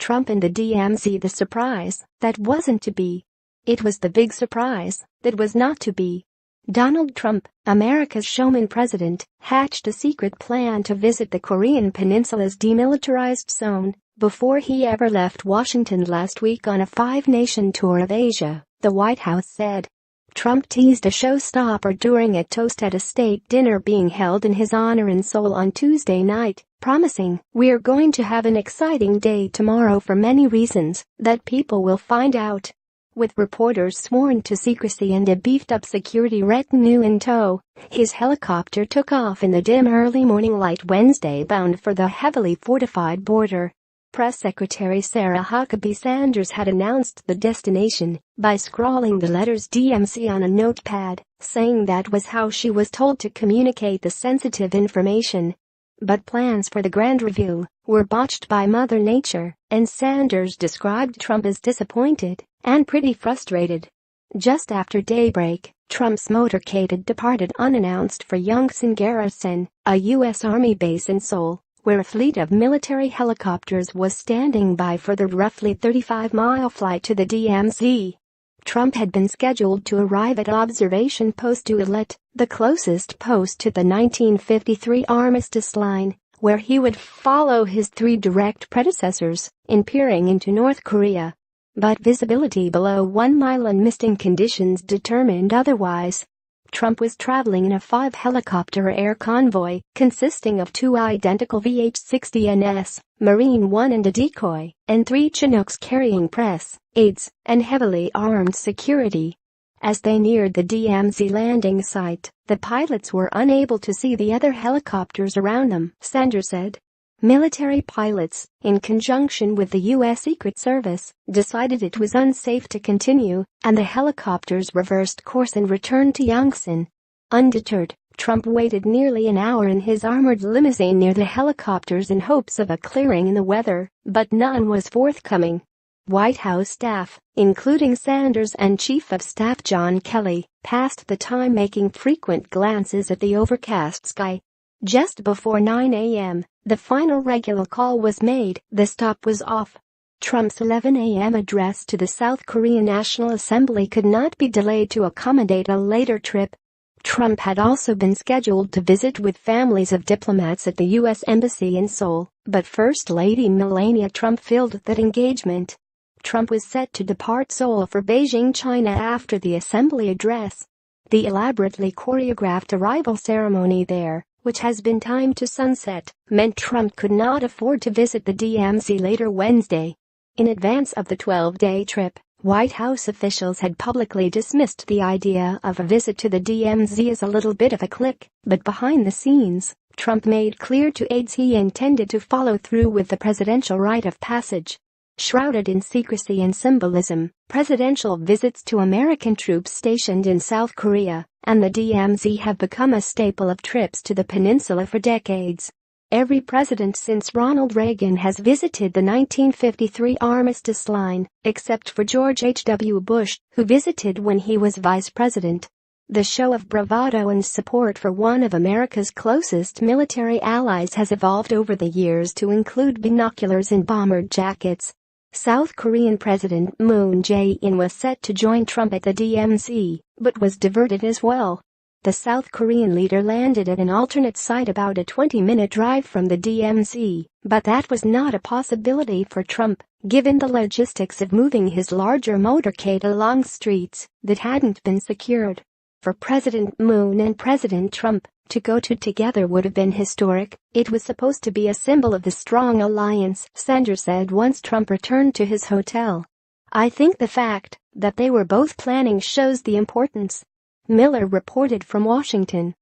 Trump and the DMZ, the surprise that wasn't to be. It was the big surprise that was not to be. Donald Trump, America's showman president, hatched a secret plan to visit the Korean Peninsula's demilitarized zone before he ever left Washington last week on a five-nation tour of Asia, the White House said. Trump teased a showstopper during a toast at a state dinner being held in his honor in Seoul on Tuesday night, promising, "We're going to have an exciting day tomorrow for many reasons that people will find out." With reporters sworn to secrecy and a beefed-up security retinue in tow, his helicopter took off in the dim early morning light Wednesday bound for the heavily fortified border. Press Secretary Sarah Huckabee Sanders had announced the destination by scrawling the letters DMZ on a notepad, saying that was how she was told to communicate the sensitive information. But plans for the grand review were botched by Mother Nature, and Sanders described Trump as disappointed and pretty frustrated. Just after daybreak, Trump's motorcade had departed unannounced for Yongsan Garrison, a U.S. Army base in Seoul, where a fleet of military helicopters was standing by for the roughly 35-mile flight to the DMZ. Trump had been scheduled to arrive at Observation Post Oulet, the closest post to the 1953 armistice line, where he would follow his three direct predecessors in peering into North Korea. But visibility below 1 mile and misting conditions determined otherwise. Trump was traveling in a 5-helicopter air convoy consisting of 2 identical VH-60NS, Marine One and a decoy, and 3 Chinooks carrying press, aides, and heavily armed security. As they neared the DMZ landing site, the pilots were unable to see the other helicopters around them, Sanders said. Military pilots, in conjunction with the U.S. Secret Service, decided it was unsafe to continue, and the helicopters reversed course and returned to Yongsan. Undeterred, Trump waited nearly an hour in his armored limousine near the helicopters in hopes of a clearing in the weather, but none was forthcoming. White House staff, including Sanders and Chief of Staff John Kelly, passed the time making frequent glances at the overcast sky. Just before 9 a.m., the final regular call was made. The stop was off. Trump's 11 a.m. address to the South Korean National Assembly could not be delayed to accommodate a later trip. Trump had also been scheduled to visit with families of diplomats at the U.S. Embassy in Seoul, but First Lady Melania Trump filled that engagement. Trump was set to depart Seoul for Beijing, China after the assembly address. The elaborately choreographed arrival ceremony there, which has been timed to sunset, meant Trump could not afford to visit the DMZ later Wednesday. In advance of the 12-day trip, White House officials had publicly dismissed the idea of a visit to the DMZ as a little bit of a clique, but behind the scenes, Trump made clear to aides he intended to follow through with the presidential rite of passage. Shrouded in secrecy and symbolism, presidential visits to American troops stationed in South Korea and the DMZ have become a staple of trips to the peninsula for decades. Every president since Ronald Reagan has visited the 1953 armistice line, except for George H.W. Bush, who visited when he was vice president. The show of bravado and support for one of America's closest military allies has evolved over the years to include binoculars and bomber jackets. South Korean President Moon Jae-in was set to join Trump at the DMZ, but was diverted as well. The South Korean leader landed at an alternate site about a 20-minute drive from the DMZ, but that was not a possibility for Trump, given the logistics of moving his larger motorcade along streets that hadn't been secured. For President Moon and President Trump, to go to together would have been historic. It was supposed to be a symbol of the strong alliance, Sanders said once Trump returned to his hotel. "I think the fact that they were both planning shows the importance," Miller reported from Washington.